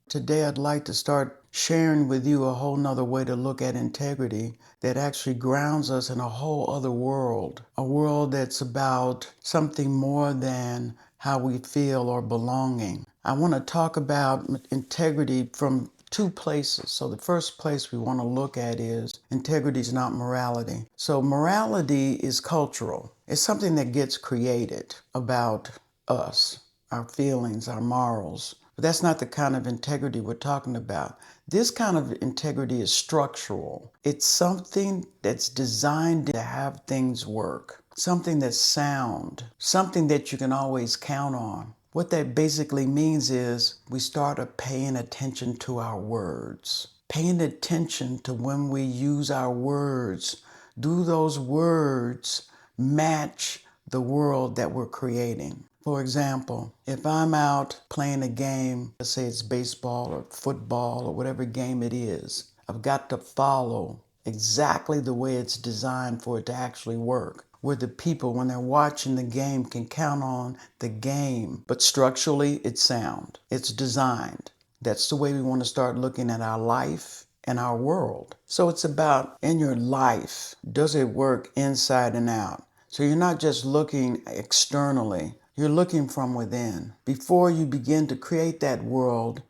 Today I'd like to start sharing with you a whole nother way to look at integrity that actually grounds us in a whole other world. A world that's about something more than how we feel or belonging. I want to talk about integrity from two places. So the first place we want to look at is integrity is not morality. So morality is cultural. It's something that gets created about us, our feelings, our morals. But that's not the kind of integrity we're talking about. This kind of integrity is structural. It's something that's designed to have things work, something that's sound, something that you can always count on. What that basically means is we start paying attention to our words, paying attention to when we use our words. Do those words match the world that we're creating? For example, if I'm out playing a game, let's say it's baseball or football or whatever game it is, I've got to follow exactly the way it's designed for it to actually work, where the people, when they're watching the game, can count on the game. But structurally, it's sound. It's designed. That's the way we want to start looking at our life and our world. So it's about, in your life, does it work inside and out? So you're not just looking externally, you're looking from within. Before you begin to create that world,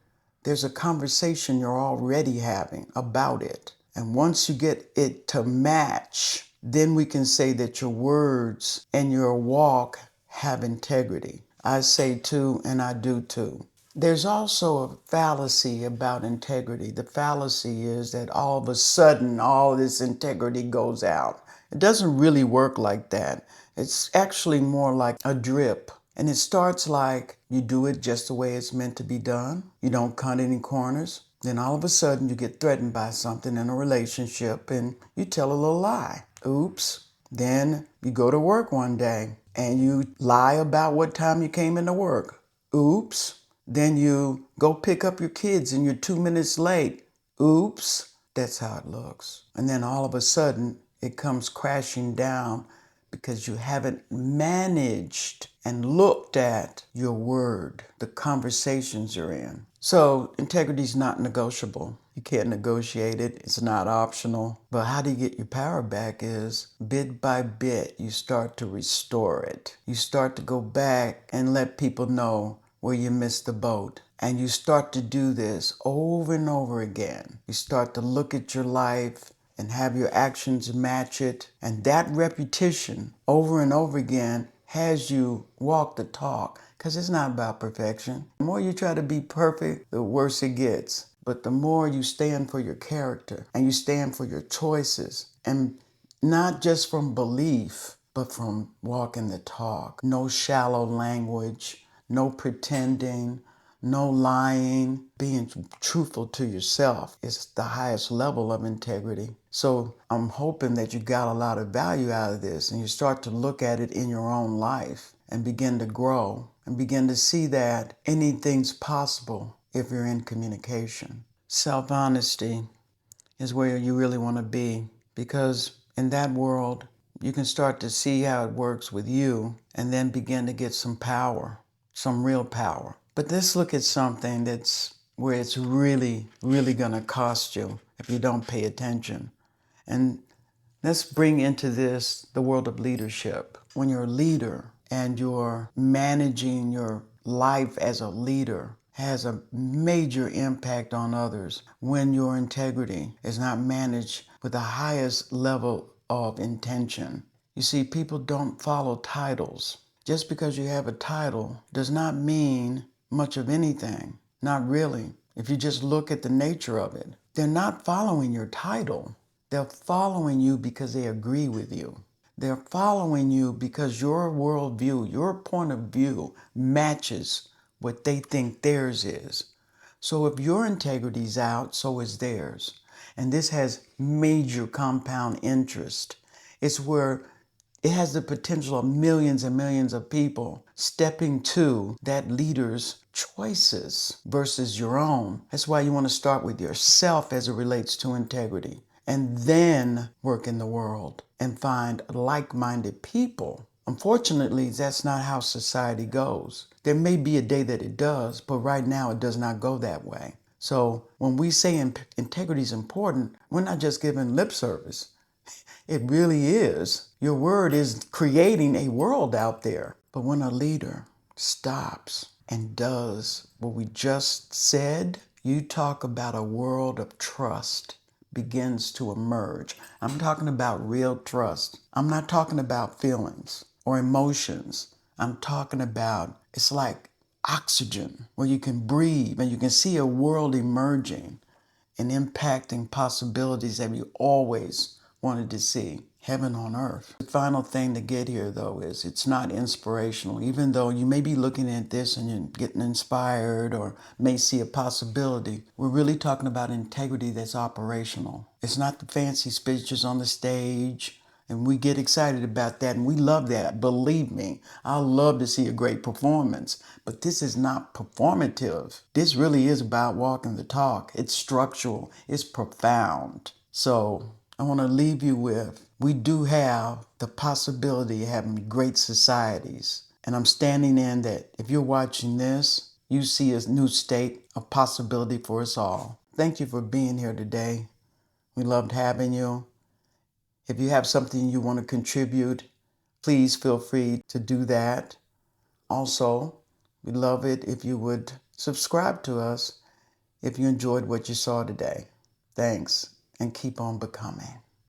there's a conversation you're already having about it. And once you get it to match, then we can say that your words and your walk have integrity. I say too, and I do too. There's also a fallacy about integrity. The fallacy is that all of a sudden, all this integrity goes out. It doesn't really work like that. It's actually more like a drip. And it starts like you do it just the way it's meant to be done. You don't cut any corners. Then all of a sudden you get threatened by something in a relationship and you tell a little lie. Oops. Then you go to work one day and you lie about what time you came into work. Oops. Then you go pick up your kids and you're 2 minutes late. Oops. That's how it looks. And then all of a sudden it comes crashing down because you haven't managed and looked at your word, the conversations you're in. So integrity is not negotiable. You can't negotiate it. It's not optional. But how do you get your power back is bit by bit, you start to restore it. You start to go back and let people know where you missed the boat. And you start to do this over and over again. You start to look at your life and have your actions match it. And that repetition over and over again has you walk the talk, because it's not about perfection. The more you try to be perfect, the worse it gets. But the more you stand for your character and you stand for your choices, and not just from belief, but from walking the talk. No shallow language, no pretending, no lying. Being truthful to yourself is the highest level of integrity. So I'm hoping that you got a lot of value out of this and you start to look at it in your own life and begin to grow and begin to see that anything's possible if you're in communication. Self-honesty is where you really want to be, because in that world, you can start to see how it works with you and then begin to get some power, some real power. But let's look at something that's where it's really, really going to cost you if you don't pay attention. And let's bring into this the world of leadership. When you're a leader and you're managing your life as a leader, has a major impact on others when your integrity is not managed with the highest level of intention. You see, people don't follow titles. Just because you have a title does not mean much of anything. Not really. If you just look at the nature of it, they're not following your title. They're following you because they agree with you. They're following you because your worldview, your point of view matches what they think theirs is. So if your integrity's out, so is theirs. And this has major compound interest. It's where it has the potential of millions and millions of people stepping to that leader's choices versus your own. That's why you want to start with yourself as it relates to integrity, and then work in the world and find like-minded people. Unfortunately, that's not how society goes. There may be a day that it does, but right now it does not go that way. So when we say integrity is important, we're not just giving lip service. It really is. Your word is creating a world out there. But when a leader stops and does what we just said, you talk about a world of trust begins to emerge. I'm talking about real trust. I'm not talking about feelings or emotions. I'm talking about, it's like oxygen where you can breathe and you can see a world emerging and impacting possibilities that you always wanted to see. Heaven on earth. The final thing to get here, though, is it's not inspirational. Even though you may be looking at this and you're getting inspired or may see a possibility, we're really talking about integrity that's operational. It's not the fancy speeches on the stage, and we get excited about that, and we love that. Believe me, I love to see a great performance. But this is not performative. This really is about walking the talk. It's structural. It's profound. So I want to leave you with, we do have the possibility of having great societies. And I'm standing in that if you're watching this, you see a new state of possibility for us all. Thank you for being here today. We loved having you. If you have something you want to contribute, please feel free to do that. Also, we'd love it if you would subscribe to us if you enjoyed what you saw today. Thanks, and keep on becoming.